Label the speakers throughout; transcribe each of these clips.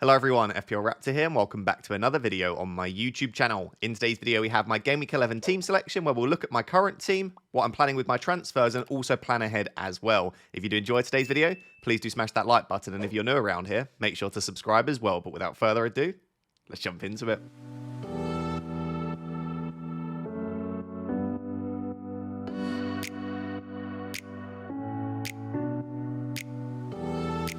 Speaker 1: Hello everyone, FPL Raptor here and welcome back to another video on my YouTube channel. In today's video we have my Game Week 11 team selection where we'll look at my current team, what I'm planning with my transfers and also plan ahead as well. If you do enjoy today's video, please do smash that like button, and if you're new around here, make sure to subscribe as well. But without further ado, let's jump into it.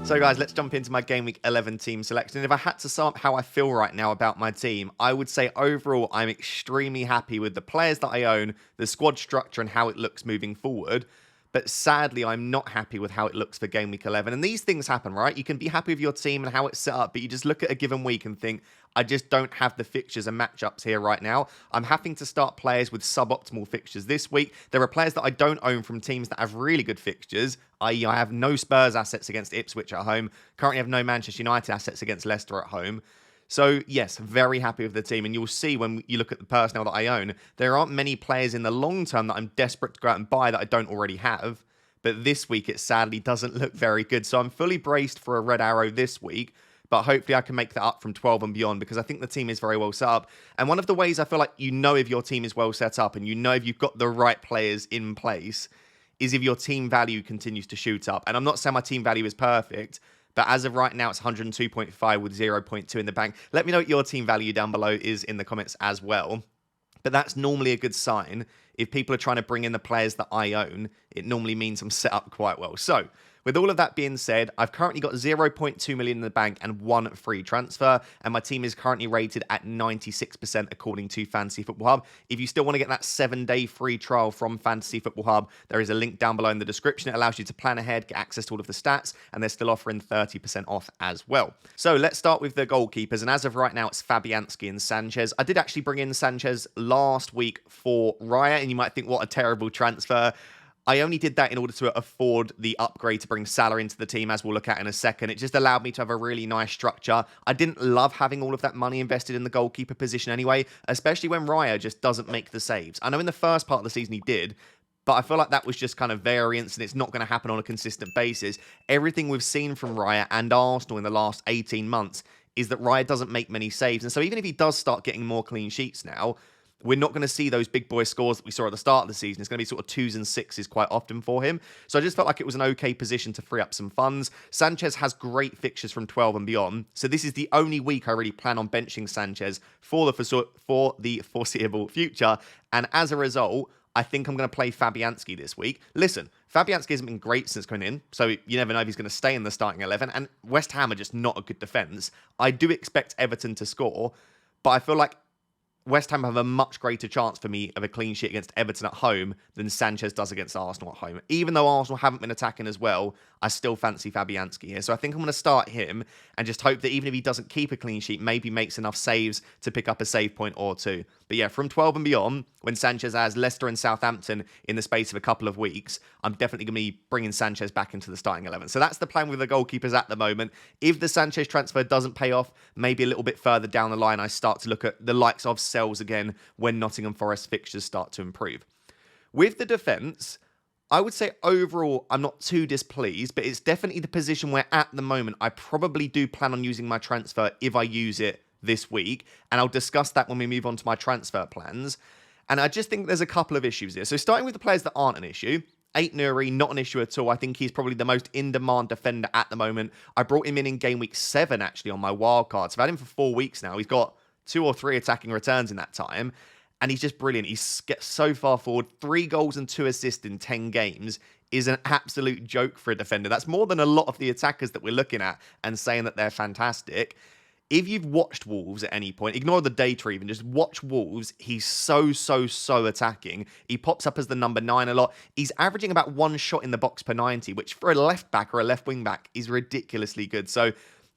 Speaker 1: So guys, let's jump into my Game Week 11 team selection. And if I had to sum up how I feel right now about my team, I would say overall I'm extremely happy with the players that I own, the squad structure and how it looks moving forward. But sadly, I'm not happy with how it looks for Game Week 11. And these things happen, right? You can be happy with your team and how it's set up, but you just look at a given week and think, I just don't have the fixtures and matchups here right now. I'm having to start players with suboptimal fixtures this week. There are players that I don't own from teams that have really good fixtures, i.e. I have no Spurs assets against Ipswich at home. Currently have no Manchester United assets against Leicester at home. So, yes, very happy with the team. And you'll see when you look at the personnel that I own, there aren't many players in the long term that I'm desperate to go out and buy that I don't already have. But this week, it sadly doesn't look very good. So I'm fully braced for a red arrow this week. But hopefully I can make that up from 12 and beyond because I think the team is very well set up. And one of the ways I feel like you know if your team is well set up and you know if you've got the right players in place is if your team value continues to shoot up. And I'm not saying my team value is perfect, but as of right now, it's 102.5 with 0.2 in the bank. Let me know what your team value down below is in the comments as well. But that's normally a good sign. If people are trying to bring in the players that I own, it normally means I'm set up quite well. So, with all of that being said, I've currently got 0.2 million in the bank and one free transfer, and my team is currently rated at 96% according to Fantasy Football Hub. If you still want to get that 7-day free trial from Fantasy Football Hub, there is a link down below in the description. It allows you to plan ahead, get access to all of the stats, and they're still offering 30% off as well. So let's start with the goalkeepers, and as of right now, it's Fabianski and Sanchez. I did actually bring in Sanchez last week for Raya, and you might think, what a terrible transfer. I only did that in order to afford the upgrade to bring Salah into the team, as we'll look at in a second. It just allowed me to have a really nice structure. I didn't love having all of that money invested in the goalkeeper position anyway, especially when Raya just doesn't make the saves. I know in the first part of the season he did, but I feel like that was just kind of variance and it's not going to happen on a consistent basis. Everything we've seen from Raya and Arsenal in the last 18 months is that Raya doesn't make many saves. And so even if he does start getting more clean sheets now, we're not going to see those big boy scores that we saw at the start of the season. It's going to be sort of 2s and 6s quite often for him. So I just felt like it was an okay position to free up some funds. Sanchez has great fixtures from 12 and beyond. So this is the only week I really plan on benching Sanchez for the foreseeable future. And as a result, I think I'm going to play Fabianski this week. Listen, Fabianski hasn't been great since coming in, so you never know if he's going to stay in the starting 11. And West Ham are just not a good defence. I do expect Everton to score, but I feel like West Ham have a much greater chance for me of a clean sheet against Everton at home than Sanchez does against Arsenal at home. Even though Arsenal haven't been attacking as well, I still fancy Fabianski here. So I think I'm going to start him and just hope that even if he doesn't keep a clean sheet, maybe makes enough saves to pick up a save point or two. But yeah, from 12 and beyond, when Sanchez has Leicester and Southampton in the space of a couple of weeks, I'm definitely going to be bringing Sanchez back into the starting 11. So that's the plan with the goalkeepers at the moment. If the Sanchez transfer doesn't pay off, maybe a little bit further down the line, I start to look at the likes of Sells again when Nottingham Forest fixtures start to improve. With the defence, I would say overall, I'm not too displeased, but it's definitely the position where at the moment, I probably do plan on using my transfer if I use it this week. And I'll discuss that when we move on to my transfer plans. And I just think there's a couple of issues here. So starting with the players that aren't an issue, Aït-Nouri, not an issue at all. I think he's probably the most in-demand defender at the moment. I brought him in Game Week 7, actually, on my wildcard. So I've had him for 4 weeks now. He's got 2 or 3 attacking returns in that time. And he's just brilliant. He gets so far forward. 3 goals and 2 assists in 10 games is an absolute joke for a defender. That's more than a lot of the attackers that we're looking at and saying that they're fantastic. If you've watched Wolves at any point, ignore the data even, just watch Wolves. He's so attacking. He pops up as the number 9 a lot. He's averaging about 1 shot in the box per 90, which for a left back or a left wing back is ridiculously good. So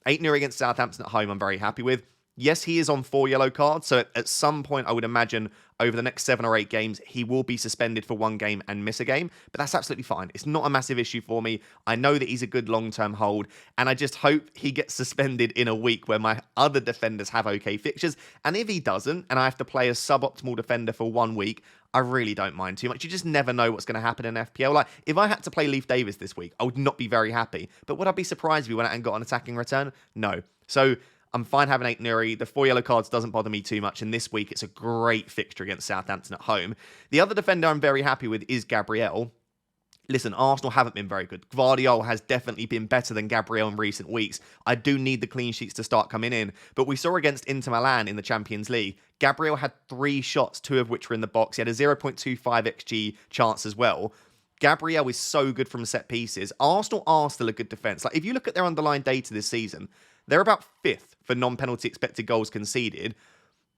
Speaker 1: 8-0 against Southampton at home, I'm very happy with. Yes, he is on 4 yellow cards, so at some point I would imagine over the next 7 or 8 games, he will be suspended for 1 game and miss a game, but that's absolutely fine. It's not a massive issue for me. I know that he's a good long-term hold, and I just hope he gets suspended in a week where my other defenders have okay fixtures, and if he doesn't, and I have to play a suboptimal defender for 1 week, I really don't mind too much. You just never know what's going to happen in FPL. Like, if I had to play Leif Davis this week, I would not be very happy, but would I be surprised if he went out and got an attacking return? No. So I'm fine having 8 Nuri. The 4 yellow cards doesn't bother me too much. And this week, it's a great fixture against Southampton at home. The other defender I'm very happy with is Gabriel. Listen, Arsenal haven't been very good. Gvardiol has definitely been better than Gabriel in recent weeks. I do need the clean sheets to start coming in. But we saw against Inter Milan in the Champions League, Gabriel had 3 shots, 2 of which were in the box. He had a 0.25 XG chance as well. Gabriel is so good from set pieces. Arsenal are still a good defence. Like, if you look at their underlying data this season, they're about 5th for non-penalty expected goals conceded.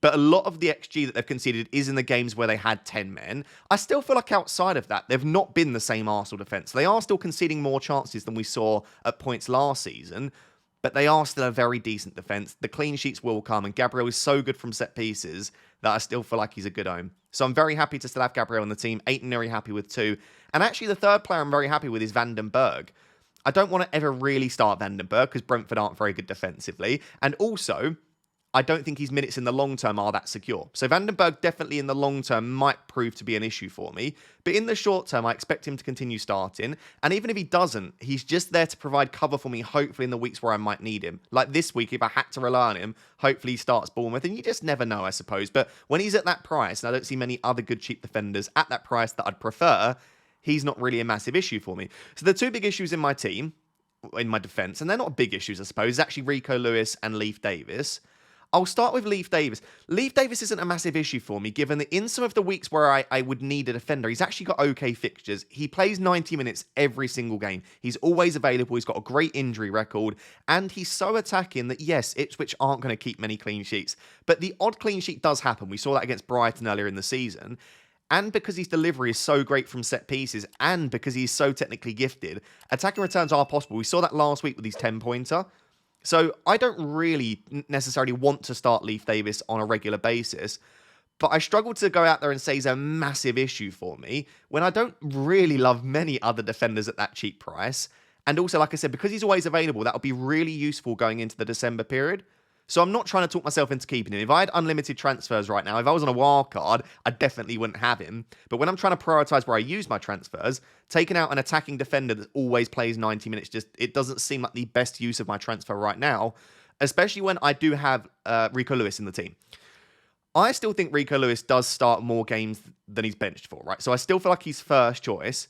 Speaker 1: But a lot of the XG that they've conceded is in the games where they had 10 men. I still feel like outside of that, they've not been the same Arsenal defence. They are still conceding more chances than we saw at points last season, but they are still a very decent defence. The clean sheets will come, and Gabriel is so good from set pieces that I still feel like he's a good own. So I'm very happy to still have Gabriel on the team. 8 and very happy with 2. And actually, the third player I'm very happy with is Van den Berg. I don't want to ever really start Van den Berg because Brentford aren't very good defensively. And also, I don't think his minutes in the long term are that secure. So Van den Berg definitely in the long term might prove to be an issue for me. But in the short term, I expect him to continue starting. And even if he doesn't, he's just there to provide cover for me, hopefully in the weeks where I might need him. Like this week, if I had to rely on him, hopefully he starts Bournemouth. And you just never know, I suppose. But when he's at that price, and I don't see many other good cheap defenders at that price that I'd prefer, he's not really a massive issue for me. So the 2 big issues in my team, in my defence, and they're not big issues, I suppose, is actually Rico Lewis and Leif Davis. I'll start with Leif Davis. Leif Davis isn't a massive issue for me, given that in some of the weeks where I would need a defender, he's actually got okay fixtures. He plays 90 minutes every single game. He's always available. He's got a great injury record. And he's so attacking that, yes, Ipswich aren't going to keep many clean sheets. But the odd clean sheet does happen. We saw that against Brighton earlier in the season. And because his delivery is so great from set pieces, and because he's so technically gifted, attacking returns are possible. We saw that last week with his 10-pointer. So I don't really necessarily want to start Leif Davis on a regular basis, but I struggle to go out there and say he's a massive issue for me when I don't really love many other defenders at that cheap price. And also, like I said, because he's always available, that'll be really useful going into the December period. So I'm not trying to talk myself into keeping him. If I had unlimited transfers right now, if I was on a wild card, I definitely wouldn't have him. But when I'm trying to prioritise where I use my transfers, taking out an attacking defender that always plays 90 minutes, it doesn't seem like the best use of my transfer right now, especially when I do have Rico Lewis in the team. I still think Rico Lewis does start more games than he's benched for, right? So I still feel like he's first choice.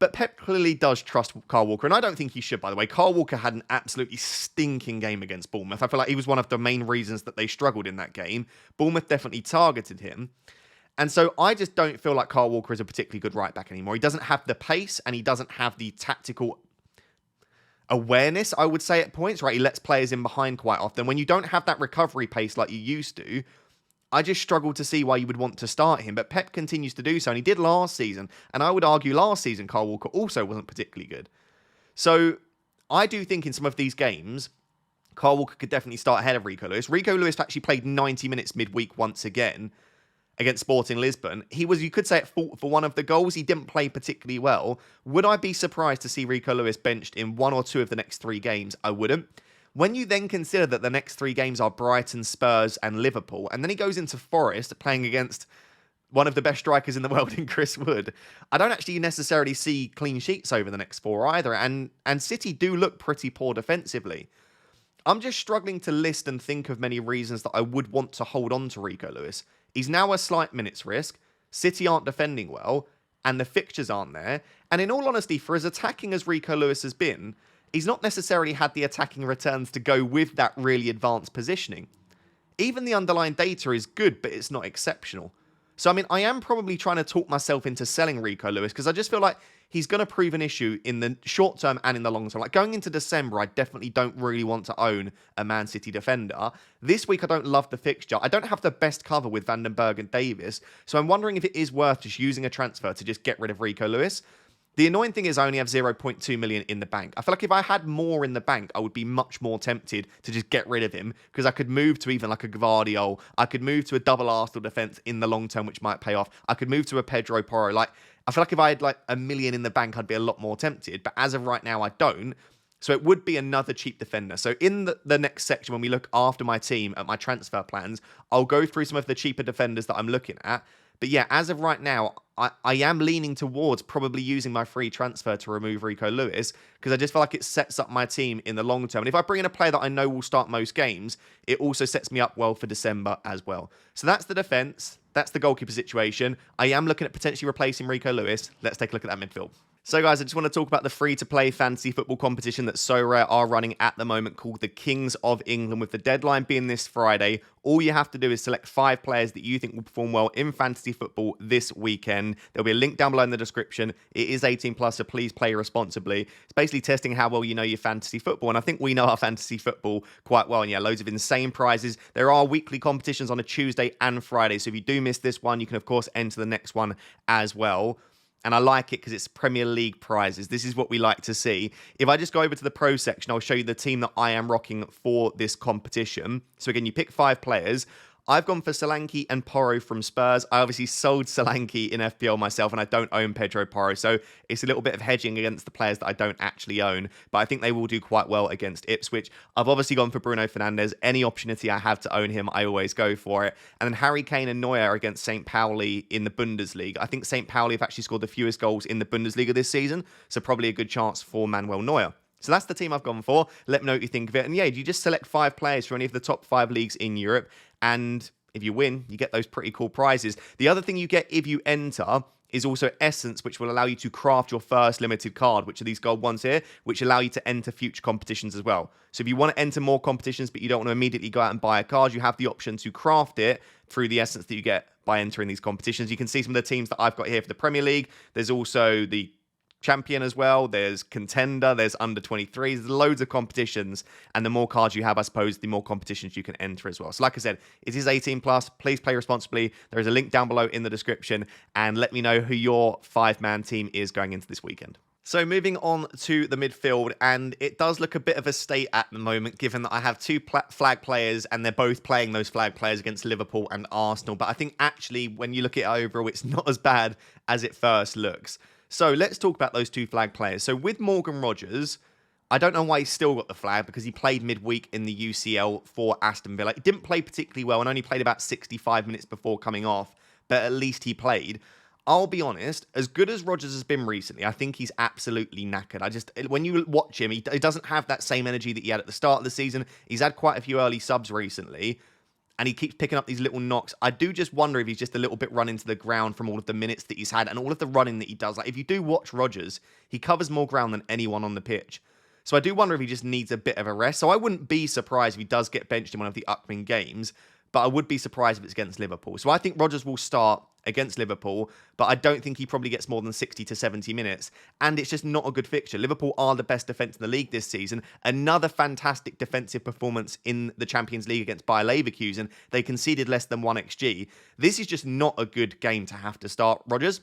Speaker 1: But Pep clearly does trust Kyle Walker, and I don't think he should, by the way. Kyle Walker had an absolutely stinking game against Bournemouth. I feel like he was one of the main reasons that they struggled in that game. Bournemouth definitely targeted him. And so I just don't feel like Kyle Walker is a particularly good right-back anymore. He doesn't have the pace, and he doesn't have the tactical awareness, I would say, at points, right? He lets players in behind quite often. When you don't have that recovery pace like you used to, I just struggle to see why you would want to start him, but Pep continues to do so, and he did last season, and I would argue last season Kyle Walker also wasn't particularly good. So I do think in some of these games, Kyle Walker could definitely start ahead of Rico Lewis. Rico Lewis actually played 90 minutes midweek once again against Sporting Lisbon. He was, you could say, at fault for one of the goals. He didn't play particularly well. Would I be surprised to see Rico Lewis benched in 1 or 2 of the next 3 games? I wouldn't. When you then consider that the next 3 games are Brighton, Spurs, and Liverpool, and then he goes into Forest playing against one of the best strikers in the world in Chris Wood, I don't actually necessarily see clean sheets over the next 4 either, and City do look pretty poor defensively. I'm just struggling to list and think of many reasons that I would want to hold on to Rico Lewis. He's now a slight minutes risk, City aren't defending well, and the fixtures aren't there, and in all honesty, for as attacking as Rico Lewis has been, he's not necessarily had the attacking returns to go with that really advanced positioning. Even the underlying data is good, but it's not exceptional. So, I mean, I am probably trying to talk myself into selling Rico Lewis because I just feel like he's going to prove an issue in the short term and in the long term. Like going into December, I definitely don't really want to own a Man City defender. This week, I don't love the fixture. I don't have the best cover with Van den Berg and Davis. So I'm wondering if it is worth just using a transfer to just get rid of Rico Lewis. The annoying thing is I only have 0.2 million in the bank. I feel like if I had more in the bank, I would be much more tempted to just get rid of him because I could move to even like a Gvardiol. I could move to a double Arsenal defence in the long term, which might pay off. I could move to a Pedro Porro. Like, I feel like if I had like $1 million in the bank, I'd be a lot more tempted. But as of right now, I don't. So it would be another cheap defender. So in the next section, when we look after my team at my transfer plans, I'll go through some of the cheaper defenders that I'm looking at. But yeah, as of right now, I am leaning towards probably using my free transfer to remove Rico Lewis, because I just feel like it sets up my team in the long term. And if I bring in a player that I know will start most games, it also sets me up well for December as well. So that's the defense. That's the goalkeeper situation. I am looking at potentially replacing Rico Lewis. Let's take a look at that midfield. So guys, I just want to talk about the free-to-play fantasy football competition that Sorare are running at the moment, called the Kings of England, with the deadline being this Friday. All you have to do is select 5 players that you think will perform well in fantasy football this weekend. There'll be a link down below in the description. It is 18 plus, so please play responsibly. It's basically testing how well you know your fantasy football, and I think we know our fantasy football quite well. And yeah, loads of insane prizes. There are weekly competitions on a Tuesday and Friday, so if you do miss this one, you can of course enter the next one as well. And I like it because it's Premier League prizes. This is what we like to see. If I just go over to the pro section, I'll show you the team that I am rocking for this competition. So again, you pick 5 players. I've gone for Solanke and Porro from Spurs. I obviously sold Solanke in FPL myself, and I don't own Pedro Porro, so it's a little bit of hedging against the players that I don't actually own, but I think they will do quite well against Ipswich. I've obviously gone for Bruno Fernandes. Any opportunity I have to own him, I always go for it. And then Harry Kane and Neuer against St. Pauli in the Bundesliga. I think St. Pauli have actually scored the fewest goals in the Bundesliga this season, so probably a good chance for Manuel Neuer. So that's the team I've gone for. Let me know what you think of it. And yeah, you just select 5 players from any of the top 5 leagues in Europe, and if you win, you get those pretty cool prizes. The other thing you get if you enter is also Essence, which will allow you to craft your first limited card, which are these gold ones here, which allow you to enter future competitions as well. So if you want to enter more competitions, but you don't want to immediately go out and buy a card, you have the option to craft it through the Essence that you get by entering these competitions. You can see some of the teams that I've got here for the Premier League. There's also the Champion as well, there's Contender, there's Under 23s, there's loads of competitions, and the more cards you have, I suppose, the more competitions you can enter as well. So like I said, it is 18 plus, please play responsibly. There is a link down below in the description, and let me know who your 5-man team is going into this weekend. So moving on to the midfield, and it does look a bit of a state at the moment, given that I have 2 flag players, and they're both playing those flag players against Liverpool and Arsenal. But I think actually, when you look at it overall, it's not as bad as it first looks. So let's talk about those 2 flag players. So with Morgan Rogers, I don't know why he's still got the flag, because he played midweek in the UCL for Aston Villa. He didn't play particularly well and only played about 65 minutes before coming off, but at least he played. I'll be honest, as good as Rogers has been recently, I think he's absolutely knackered. When you watch him, he doesn't have that same energy that he had at the start of the season. He's had quite a few early subs recently, and he keeps picking up these little knocks. I do just wonder if he's just a little bit run into the ground from all of the minutes that he's had and all of the running that he does. Like, if you do watch Rogers, he covers more ground than anyone on the pitch. So I do wonder if he just needs a bit of a rest. So I wouldn't be surprised if he does get benched in one of the upcoming games, but I would be surprised if it's against Liverpool. So I think Rogers will start against Liverpool, but I don't think he probably gets more than 60 to 70 minutes. And it's just not a good fixture. Liverpool are the best defence in the league this season. Another fantastic defensive performance in the Champions League against Bayer Leverkusen. They conceded less than 1 XG. This is just not a good game to have to start Rogers.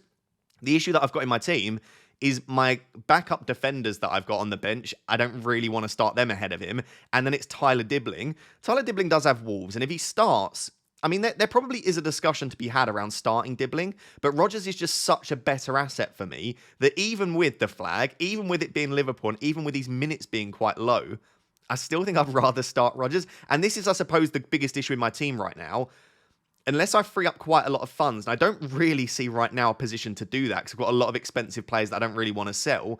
Speaker 1: The issue that I've got in my team is my backup defenders that I've got on the bench. I don't really want to start them ahead of him. And then it's Tyler Dibbling. Tyler Dibbling does have Wolves, and if he starts, I mean, there probably is a discussion to be had around starting Dibbling, but Rogers is just such a better asset for me that even with the flag, even with it being Liverpool, and even with these minutes being quite low, I still think I'd rather start Rogers. And this is, I suppose, the biggest issue in my team right now. Unless I free up quite a lot of funds, and I don't really see right now a position to do that because I've got a lot of expensive players that I don't really want to sell,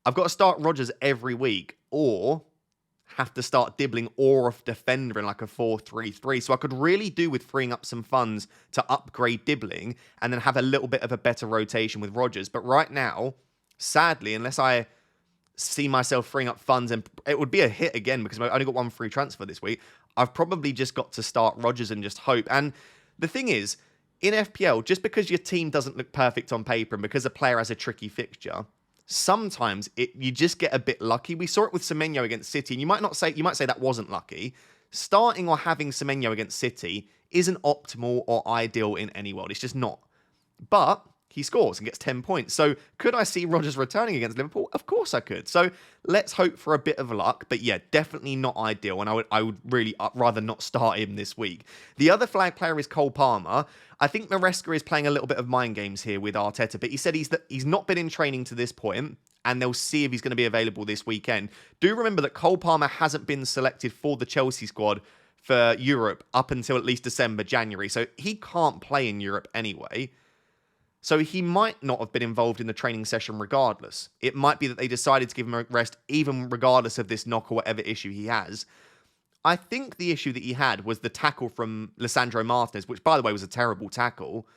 Speaker 1: I've got to start Rogers every week or have to start Dibbling or a defender in like a 4-3-3. So I could really do with freeing up some funds to upgrade Dibbling and then have a little bit of a better rotation with Rogers. But right now, sadly, unless I see myself freeing up funds, and it would be a hit again because I only got 1 free transfer this week, I've probably just got to start Rogers and just hope. And the thing is, in FPL, just because your team doesn't look perfect on paper and because a player has a tricky fixture, sometimes you just get a bit lucky. We saw it with Semenyo against City, and you might say that wasn't lucky. Starting or having Semenyo against City isn't optimal or ideal in any world. It's just not. But he scores and gets 10 points. So could I see Rogers returning against Liverpool? Of course I could. So let's hope for a bit of luck. But yeah, definitely not ideal. And I would really rather not start him this week. The other flag player is Cole Palmer. I think Maresca is playing a little bit of mind games here with Arteta. But he said he's not been in training to this point, and they'll see if he's going to be available this weekend. Do remember that Cole Palmer hasn't been selected for the Chelsea squad for Europe up until at least December, January. So he can't play in Europe anyway. So he might not have been involved in the training session regardless. It might be that they decided to give him a rest even regardless of this knock or whatever issue he has. I think the issue that he had was the tackle from Lisandro Martinez, which, by the way, was a terrible tackle.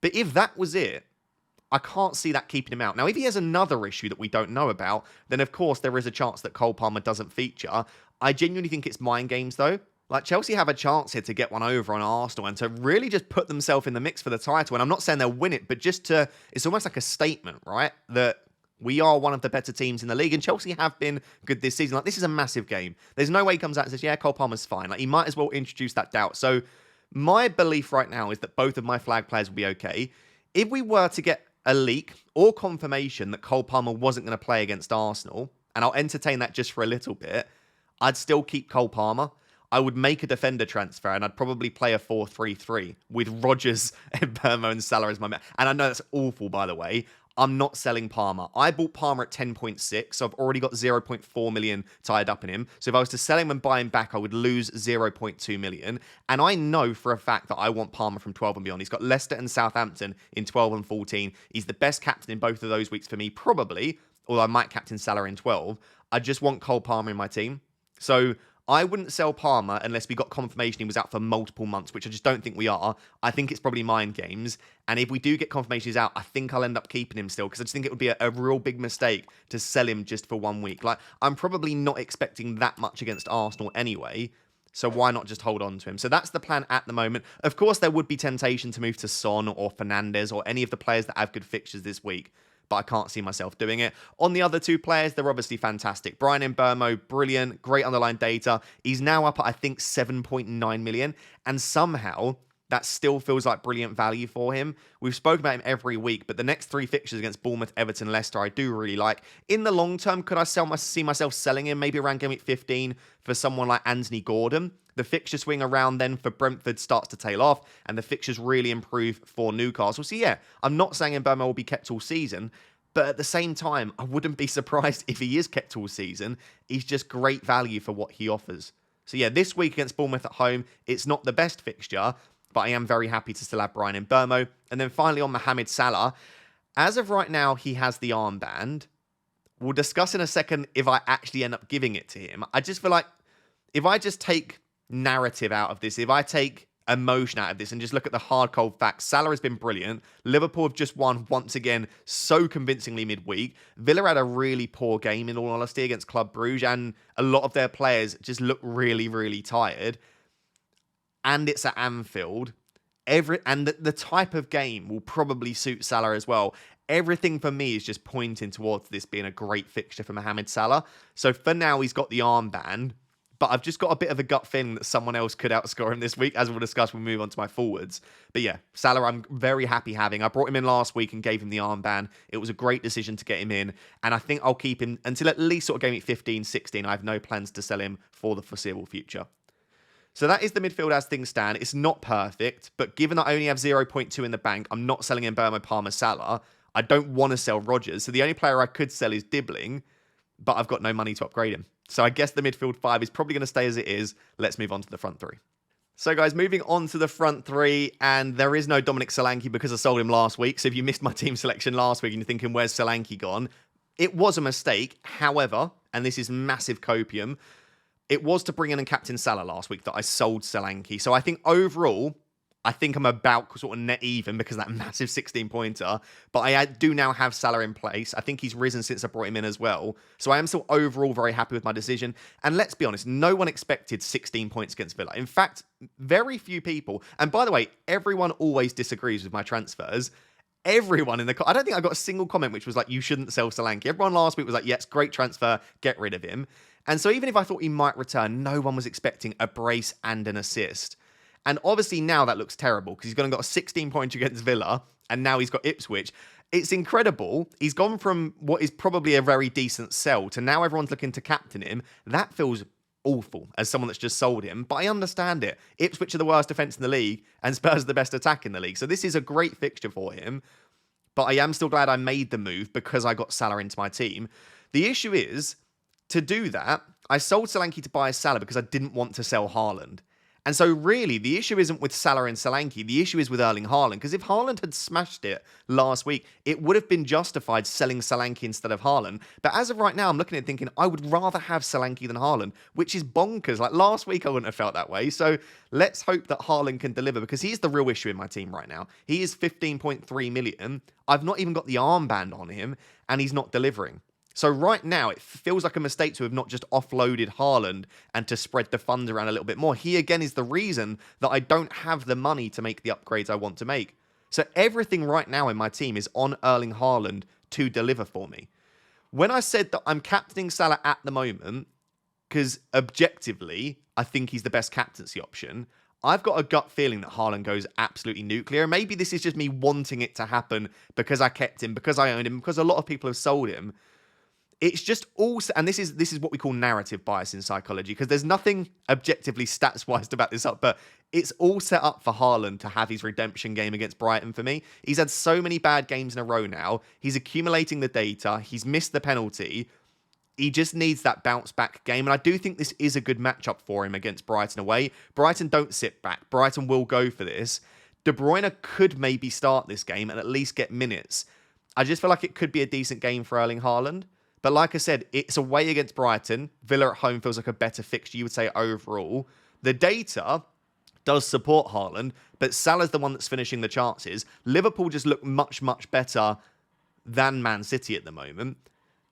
Speaker 1: But if that was it, I can't see that keeping him out. Now, if he has another issue that we don't know about, then, of course, there is a chance that Cole Palmer doesn't feature. I genuinely think it's mind games, though. Like, Chelsea have a chance here to get one over on Arsenal and to really just put themselves in the mix for the title. And I'm not saying they'll win it, but just to... It's almost like a statement, right? That we are one of the better teams in the league, and Chelsea have been good this season. Like, this is a massive game. There's no way he comes out and says, yeah, Cole Palmer's fine. Like, he might as well introduce that doubt. So my belief right now is that both of my flag players will be okay. If we were to get a leak or confirmation that Cole Palmer wasn't going to play against Arsenal, and I'll entertain that just for a little bit, I'd still keep Cole Palmer. I would make a defender transfer, and I'd probably play a 4-3-3 with Rodgers and Burmo and Salah as my man. And I know that's awful, by the way. I'm not selling Palmer. I bought Palmer at 10.6, so I've already got 0.4 million tied up in him. So if I was to sell him and buy him back, I would lose 0.2 million. And I know for a fact that I want Palmer from 12 and beyond. He's got Leicester and Southampton in 12 and 14. He's the best captain in both of those weeks for me, probably, although I might captain Salah in 12. I just want Cole Palmer in my team. So I wouldn't sell Palmer unless we got confirmation he was out for multiple months, which I just don't think we are. I think it's probably mind games. And if we do get confirmation he's out, I think I'll end up keeping him still, because I just think it would be a real big mistake to sell him just for 1 week. Like, I'm probably not expecting that much against Arsenal anyway, so why not just hold on to him? So that's the plan at the moment. Of course, there would be temptation to move to Son or Fernandes or any of the players that have good fixtures this week, but I can't see myself doing it. On the other two players, they're obviously fantastic. Bryan Mbeumo, brilliant, great underlying data. He's now up at, I think, 7.9 million, and somehow that still feels like brilliant value for him. We've spoken about him every week, but the next three fixtures against Bournemouth, Everton, Leicester, I do really like. In the long term, could I see myself selling him maybe around game week 15 for someone like Anthony Gordon? The fixture swing around then for Brentford starts to tail off, and the fixtures really improve for Newcastle. So yeah, I'm not saying Mbeumo will be kept all season, but at the same time, I wouldn't be surprised if he is kept all season. He's just great value for what he offers. So yeah, this week against Bournemouth at home, it's not the best fixture, but I am very happy to still have Bryan Mbeumo. And then finally on Mohamed Salah, as of right now, he has the armband. We'll discuss in a second if I actually end up giving it to him. I just feel like if I just take narrative out of this, if I take emotion out of this and just look at the hard cold facts, Salah has been brilliant. Liverpool have just won once again so convincingly midweek. Villa had a really poor game in all honesty against Club Brugge, and a lot of their players just look really, really tired. And it's at Anfield. The type of game will probably suit Salah as well. Everything for me is just pointing towards this being a great fixture for Mohamed Salah. So for now, he's got the armband, but I've just got a bit of a gut feeling that someone else could outscore him this week, as we'll discuss when we move on to my forwards. But yeah, Salah, I'm very happy having. I brought him in last week and gave him the armband. It was a great decision to get him in, and I think I'll keep him until at least sort of game week 15, 16. I have no plans to sell him for the foreseeable future. So that is the midfield as things stand. It's not perfect, but given that I only have 0.2 in the bank, I'm not selling Mbeumo, Palmer, Salah. I don't want to sell Rodgers, so the only player I could sell is Dibbling, but I've got no money to upgrade him. So I guess the midfield five is probably going to stay as it is. Let's move on to the front three. So guys, moving on to the front three, and there is no Dominic Solanke because I sold him last week. So if you missed my team selection last week and you're thinking, where's Solanke gone? It was a mistake. However, and this is massive copium, it was to bring in and captain Salah last week that I sold Solanke. So I think overall, I think I'm about sort of net even because of that massive 16-pointer. But I do now have Salah in place. I think he's risen since I brought him in as well. So I am still overall very happy with my decision. And let's be honest, no one expected 16 points against Villa. In fact, very few people. And by the way, everyone always disagrees with my transfers. Everyone in the... I don't think I got a single comment which was like, you shouldn't sell Solanke. Everyone last week was like, yes, great transfer, get rid of him. And so even if I thought he might return, no one was expecting a brace and an assist. And obviously now that looks terrible because he's going to got a 16 points against Villa and now he's got Ipswich. It's incredible. He's gone from what is probably a very decent sell to now everyone's looking to captain him. That feels awful as someone that's just sold him, but I understand it. Ipswich are the worst defence in the league and Spurs are the best attack in the league. So this is a great fixture for him, but I am still glad I made the move because I got Salah into my team. The issue is, to do that, I sold Solanke to buy Salah because I didn't want to sell Haaland. And so really, the issue isn't with Salah and Solanke, the issue is with Erling Haaland, because if Haaland had smashed it last week, it would have been justified selling Solanke instead of Haaland. But as of right now, I'm looking at it thinking, I would rather have Solanke than Haaland, which is bonkers. Like last week, I wouldn't have felt that way. So let's hope that Haaland can deliver, because he's the real issue in my team right now. He is 15.3 million. I've not even got the armband on him, and he's not delivering. So right now, it feels like a mistake to have not just offloaded Haaland and to spread the funds around a little bit more. He, again, is the reason that I don't have the money to make the upgrades I want to make. So everything right now in my team is on Erling Haaland to deliver for me. When I said that I'm captaining Salah at the moment, because objectively, I think he's the best captaincy option, I've got a gut feeling that Haaland goes absolutely nuclear. Maybe this is just me wanting it to happen because I kept him, because I owned him, because a lot of people have sold him. It's just also, and this is what we call narrative bias in psychology, because there's nothing objectively stats-wise to back this up, but it's all set up for Haaland to have his redemption game against Brighton for me. He's had so many bad games in a row now. He's accumulating the data. He's missed the penalty. He just needs that bounce back game. And I do think this is a good matchup for him against Brighton away. Brighton don't sit back. Brighton will go for this. De Bruyne could maybe start this game and at least get minutes. I just feel like it could be a decent game for Erling Haaland. But like I said, it's away against Brighton. Villa at home feels like a better fixture, you would say, overall. The data does support Haaland, but Salah's the one that's finishing the chances. Liverpool just look much, much better than Man City at the moment.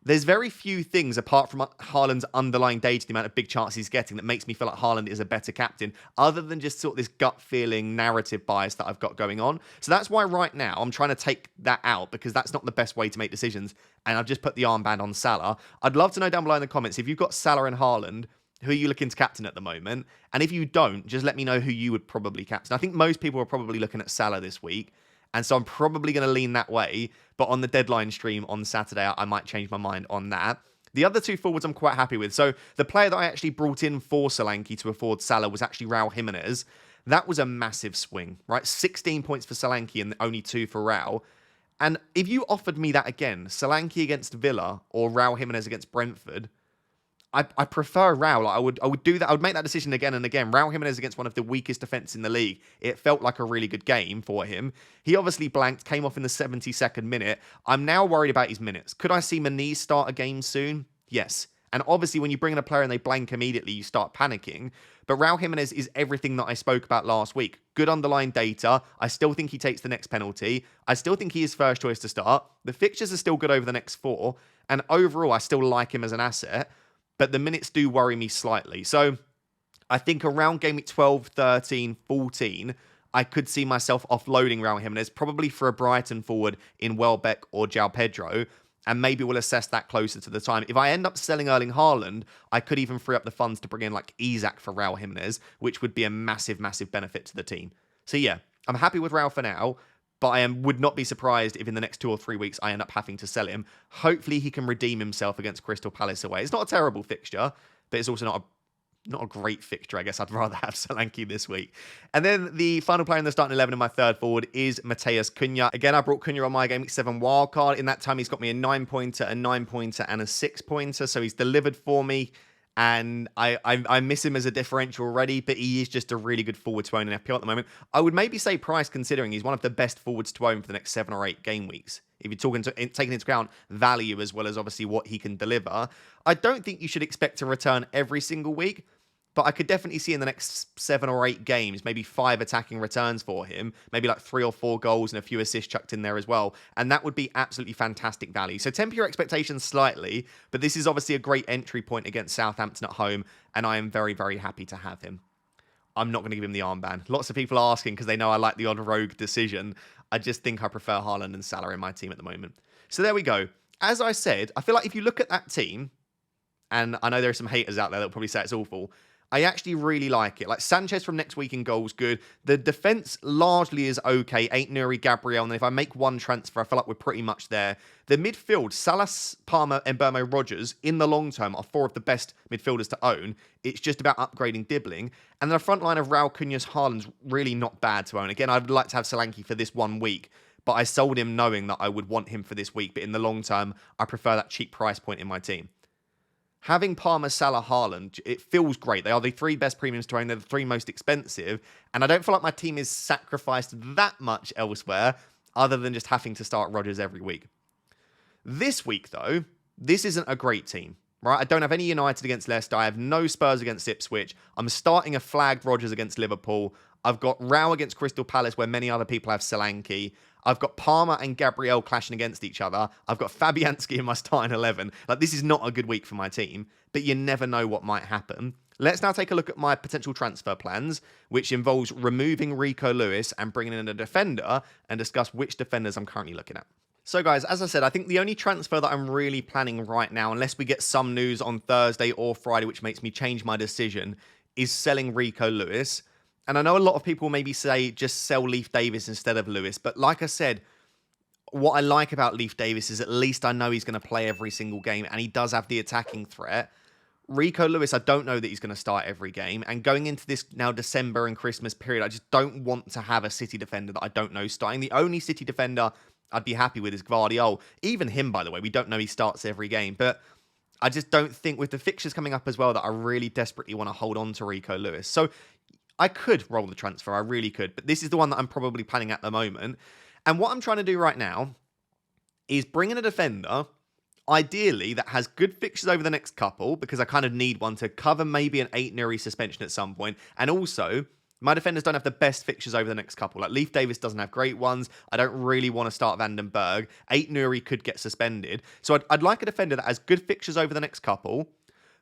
Speaker 1: There's very few things, apart from Haaland's underlying data, the amount of big chances he's getting, that makes me feel like Haaland is a better captain, other than just sort of this gut feeling narrative bias that I've got going on. So that's why right now I'm trying to take that out, because that's not the best way to make decisions. And I've just put the armband on Salah. I'd love to know down below in the comments, if you've got Salah and Haaland, who are you looking to captain at the moment? And if you don't, just let me know who you would probably captain. I think most people are probably looking at Salah this week. And so I'm probably going to lean that way. But on the deadline stream on Saturday, I might change my mind on that. The other two forwards I'm quite happy with. So the player that I actually brought in for Solanke to afford Salah was actually Raul Jimenez. That was a massive swing, right? 16 points for Solanke and only 2 for Raul. And if you offered me that again, Solanke against Villa or Raul Jimenez against Brentford, I prefer Raul. I would do that. I would make that decision again and again. Raul Jimenez against one of the weakest defenses in the league. It felt like a really good game for him. He obviously blanked, came off in the 72nd minute. I'm now worried about his minutes. Could I see Maniz start a game soon? Yes. And obviously, when you bring in a player and they blank immediately, you start panicking. But Raul Jimenez is everything that I spoke about last week. Good underlying data. I still think he takes the next penalty. I still think he is first choice to start. The fixtures are still good over the next 4. And overall, I still like him as an asset. But the minutes do worry me slightly. So I think around game week 12, 13, 14, I could see myself offloading Raul Jimenez, probably for a Brighton forward in Welbeck or João Pedro. And maybe we'll assess that closer to the time. If I end up selling Erling Haaland, I could even free up the funds to bring in like Isak for Raul Jimenez, which would be a massive, massive benefit to the team. So yeah, I'm happy with Raul for now. But I would not be surprised if in the next 2 or 3 weeks I end up having to sell him. Hopefully he can redeem himself against Crystal Palace away. It's not a terrible fixture, but it's also not a great fixture. I guess I'd rather have Solanke this week. And then the final player in the starting 11 in my third forward is Matheus Cunha. Again, I brought Cunha on my Game Week 7 wildcard. In that time, he's got me a 9-pointer, a 9-pointer, and a 6-pointer. So he's delivered for me. And I miss him as a differential already, but he is just a really good forward to own in FPL at the moment. I would maybe say price, considering he's one of the best forwards to own for the next 7 or 8 game weeks. If you're taking into account value as well as obviously what he can deliver. I don't think you should expect to return every single week, but I could definitely see in the next 7 or 8 games, maybe 5 attacking returns for him, maybe like 3 or 4 goals and a few assists chucked in there as well. And that would be absolutely fantastic value. So temper your expectations slightly, but this is obviously a great entry point against Southampton at home, and I am very, very happy to have him. I'm not going to give him the armband. Lots of people are asking because they know I like the odd rogue decision. I just think I prefer Haaland and Salah in my team at the moment. So there we go. As I said, I feel like if you look at that team, and I know there are some haters out there that will probably say it's awful, I actually really like it. Like Sanchez from next week in goals, good. The defense largely is okay. Ain't Nuri, Gabriel. And if I make one transfer, I feel like we're pretty much there. The midfield, Salah, Palmer, and Mbeumo, Rodgers, in the long term, are 4 of the best midfielders to own. It's just about upgrading Dibbling. And the front line of Raul, Cunha's, Haaland's really not bad to own. Again, I'd like to have Solanke for this 1 week, but I sold him knowing that I would want him for this week. But in the long term, I prefer that cheap price point in my team. having Palmer, Salah, Haaland, it feels great. They are the 3 best premiums to own. They're the 3 most expensive. And I don't feel like my team is sacrificed that much elsewhere other than just having to start Rodgers every week. This week, though, this isn't a great team, right? I don't have any United against Leicester. I have no Spurs against Ipswich. I'm starting a flagged Rodgers against Liverpool. I've got Rao against Crystal Palace, where many other people have Solanke. I've got Palmer and Gabriel clashing against each other. I've got Fabianski in my starting 11. Like, this is not a good week for my team, but you never know what might happen. Let's now take a look at my potential transfer plans, which involves removing Rico Lewis and bringing in a defender, and discuss which defenders I'm currently looking at. So guys, as I said, I think the only transfer that I'm really planning right now, unless we get some news on Thursday or Friday, which makes me change my decision, is selling Rico Lewis. And I know a lot of people maybe say just sell Leif Davis instead of Lewis. But like I said, what I like about Leif Davis is at least I know he's going to play every single game and he does have the attacking threat. Rico Lewis, I don't know that he's going to start every game. And going into this now December and Christmas period, I just don't want to have a City defender that I don't know starting. The only City defender I'd be happy with is Gvardiol. Even him, by the way, we don't know he starts every game. But I just don't think with the fixtures coming up as well that I really desperately want to hold on to Rico Lewis. So I could roll the transfer, I really could, but this is the one that I'm probably planning at the moment. And what I'm trying to do right now is bring in a defender, ideally, that has good fixtures over the next couple, because I kind of need one to cover maybe an 8 Nuri suspension at some point. And also, my defenders don't have the best fixtures over the next couple. Like, Leif Davis doesn't have great ones. I don't really want to start Vandenberg. 8 Nuri could get suspended. So I'd like a defender that has good fixtures over the next couple,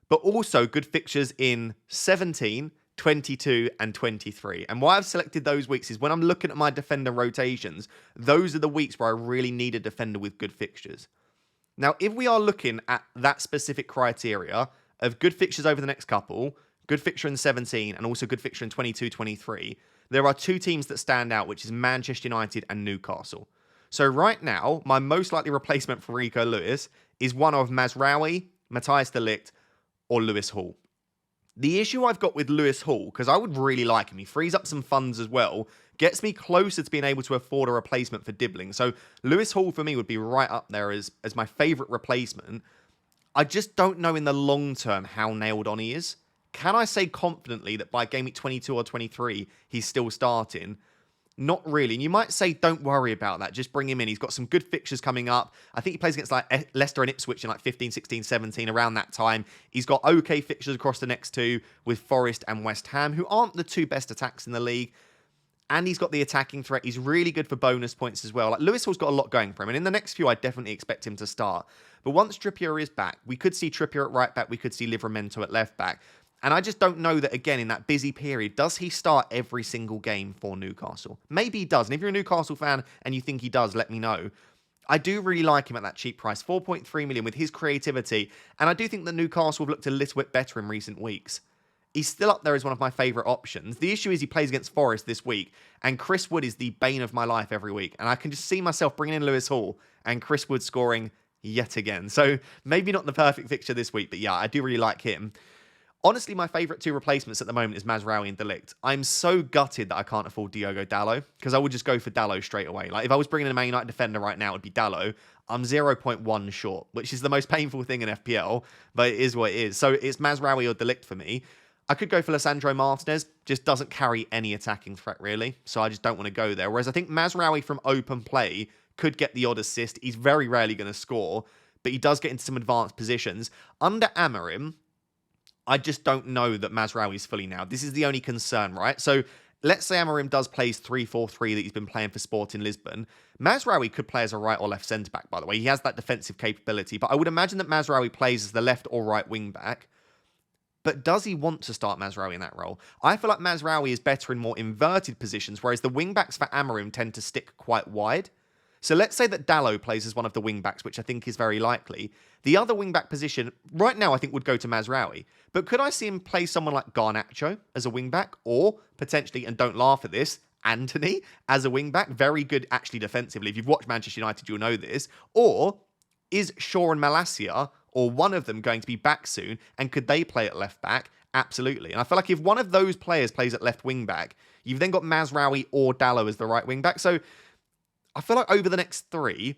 Speaker 1: but also good fixtures in 17, 22 and 23. And why I've selected those weeks is when I'm looking at my defender rotations, those are the weeks where I really need a defender with good fixtures. Now, if we are looking at that specific criteria of good fixtures over the next couple, good fixture in 17, and also good fixture in 22, 23, there are 2 teams that stand out, which is Manchester United and Newcastle. So right now, my most likely replacement for Rico Lewis is one of Mazraoui, Matthias de Ligt, or Lewis Hall. The issue I've got with Lewis Hall, because I would really like him, he frees up some funds as well, gets me closer to being able to afford a replacement for Dibbling. So Lewis Hall for me would be right up there as my favourite replacement. I just don't know in the long term how nailed on he is. Can I say confidently that by game week 22 or 23, he's still starting? Not really. And you might say, don't worry about that. Just bring him in. He's got some good fixtures coming up. I think he plays against like Leicester and Ipswich in like 15, 16, 17, around that time. He's got okay fixtures across the next 2 with Forest and West Ham, who aren't the 2 best attacks in the league. And he's got the attacking threat. He's really good for bonus points as well. Like, Lewis Hall's got a lot going for him. And in the next few, I definitely expect him to start. But once Trippier is back, we could see Trippier at right back. We could see Livramento at left back. And I just don't know that, again, in that busy period, does he start every single game for Newcastle? Maybe he does. And if you're a Newcastle fan and you think he does, let me know. I do really like him at that cheap price, 4.3 million, with his creativity. And I do think that Newcastle have looked a little bit better in recent weeks. He's still up there as one of my favourite options. The issue is he plays against Forest this week, and Chris Wood is the bane of my life every week. And I can just see myself bringing in Lewis Hall and Chris Wood scoring yet again. So maybe not the perfect fixture this week, but yeah, I do really like him. Honestly, my favourite 2 replacements at the moment is Mazraoui and de Ligt. I'm so gutted that I can't afford Diogo Dalot, because I would just go for Dalot straight away. Like, if I was bringing in a Man United defender right now, it would be Dalot. I'm 0.1 short, which is the most painful thing in FPL, but it is what it is. So it's Mazraoui or de Ligt for me. I could go for Lissandro Martinez, just doesn't carry any attacking threat, really. So I just don't want to go there. Whereas I think Mazraoui from open play could get the odd assist. He's very rarely going to score, but he does get into some advanced positions. Under Amorim, I just don't know that Mazraoui is fully now. This is the only concern, right? So let's say Amorim does play his 3-4-3 that he's been playing for Sporting Lisbon. Mazraoui could play as a right or left centre-back, by the way. He has that defensive capability, but I would imagine that Mazraoui plays as the left or right wing-back. But does he want to start Mazraoui in that role? I feel like Mazraoui is better in more inverted positions, whereas the wing-backs for Amorim tend to stick quite wide. So let's say that Dalot plays as one of the wing-backs, which I think is very likely. The other wing-back position, right now, I think would go to Mazraoui. But could I see him play someone like Garnacho as a wing-back? Or, potentially, and don't laugh at this, Anthony as a wing-back? Very good, actually, defensively. If you've watched Manchester United, you'll know this. Or, is Shaw and Malacia, or one of them, going to be back soon? And could they play at left-back? Absolutely. And I feel like if one of those players plays at left wing-back, you've then got Mazraoui or Dalot as the right wing-back. So I feel like over the next 3,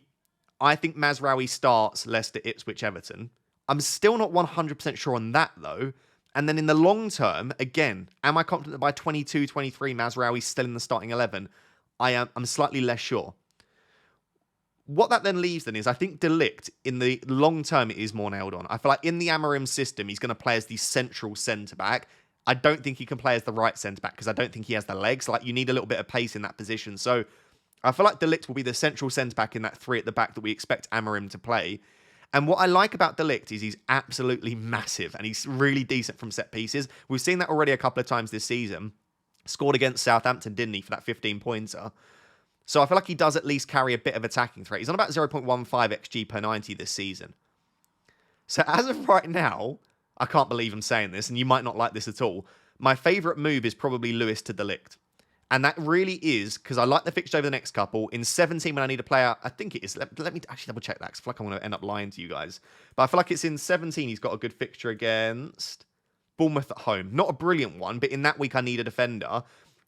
Speaker 1: I think Mazraoui starts Leicester, Ipswich, Everton. I'm still not 100% sure on that, though. And then in the long term, again, am I confident that by 22, 23, Mazraoui's still in the starting 11? I'm slightly less sure. What that then leaves then is I think De Ligt, in the long term, it is more nailed on. I feel like in the Amorim system, he's going to play as the central centre-back. I don't think he can play as the right centre-back because I don't think he has the legs. Like, you need a little bit of pace in that position. So I feel like De Ligt will be the central centre-back in that three at the back that we expect Amorim to play. And what I like about De Ligt is he's absolutely massive and he's really decent from set pieces. We've seen that already a couple of times this season. Scored against Southampton, didn't he, for that 15-pointer? So I feel like he does at least carry a bit of attacking threat. He's on about 0.15 XG per 90 this season. So as of right now, I can't believe I'm saying this, and you might not like this at all. My favourite move is probably Lewis to De Ligt. And that really is, because I like the fixture over the next couple. In 17, when I need a player, I think it is. Let me actually double check that, because I feel like I'm going to end up lying to you guys. But I feel like it's in 17, he's got a good fixture against Bournemouth at home. Not a brilliant one, but in that week I need a defender.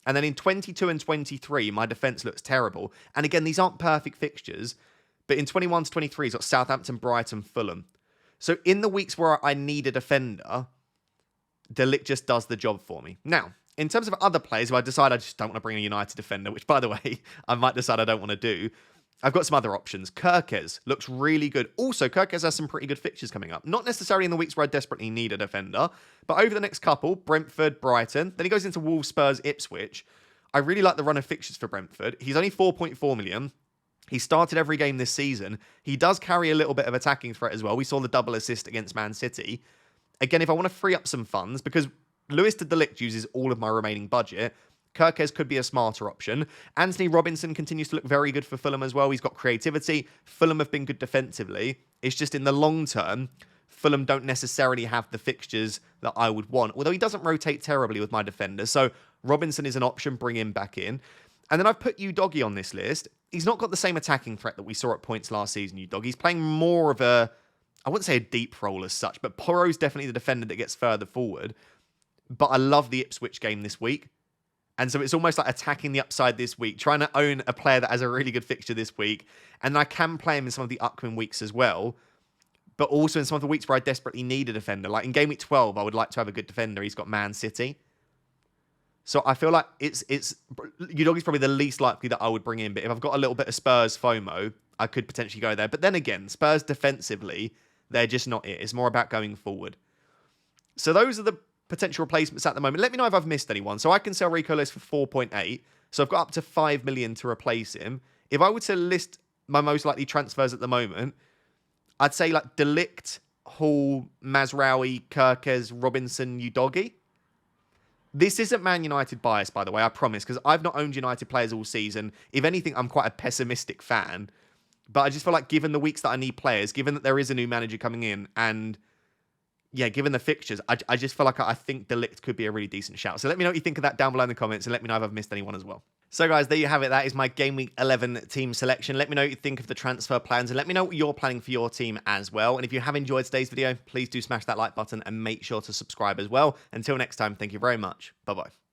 Speaker 1: And then in 22 and 23, my defence looks terrible. And again, these aren't perfect fixtures. But in 21 to 23, he's got Southampton, Brighton, Fulham. So in the weeks where I need a defender, De Ligt just does the job for me. Now, in terms of other players who I decide I just don't want to bring a United defender, which, by the way, I might decide I don't want to do, I've got some other options. Kerkez looks really good. Also, Kerkez has some pretty good fixtures coming up. Not necessarily in the weeks where I desperately need a defender, but over the next couple, Brentford, Brighton. Then he goes into Wolves, Spurs, Ipswich. I really like the run of fixtures for Brentford. He's only 4.4 million. He started every game this season. He does carry a little bit of attacking threat as well. We saw the double assist against Man City. Again, if I want to free up some funds, because Lewis to De Ligt uses all of my remaining budget, Kerkez could be a smarter option. Anthony Robinson continues to look very good for Fulham as well. He's got creativity. Fulham have been good defensively. It's just in the long term, Fulham don't necessarily have the fixtures that I would want, although he doesn't rotate terribly with my defenders. So Robinson is an option, bring him back in. And then I've put Udogie on this list. He's not got the same attacking threat that we saw at points last season, Udogie. He's playing more of a, I wouldn't say a deep role as such, but Porro's definitely the defender that gets further forward. But I love the Ipswich game this week. And so it's almost like attacking the upside this week, trying to own a player that has a really good fixture this week. And I can play him in some of the upcoming weeks as well. But also in some of the weeks where I desperately need a defender. Like in game week 12, I would like to have a good defender. He's got Man City. So I feel like Udogie's probably the least likely that I would bring in. But if I've got a little bit of Spurs FOMO, I could potentially go there. But then again, Spurs defensively, they're just not it. It's more about going forward. So those are the potential replacements at the moment. Let me know if I've missed anyone. So I can sell Rico Lewis for 4.8. So I've got up to 5 million to replace him. If I were to list my most likely transfers at the moment, I'd say like De Ligt, Hall, Mazraoui, Kerkez, Robinson, Udogie. This isn't Man United bias, by the way, I promise, because I've not owned United players all season. If anything, I'm quite a pessimistic fan. But I just feel like given the weeks that I need players, given that there is a new manager coming in, and yeah, given the fixtures, I just feel like I think De Ligt could be a really decent shout. So let me know what you think of that down below in the comments, and let me know if I've missed anyone as well. So guys, there you have it. That is my Game Week 11 team selection. Let me know what you think of the transfer plans, and let me know what you're planning for your team as well. And if you have enjoyed today's video, please do smash that like button and make sure to subscribe as well. Until next time, thank you very much. Bye-bye.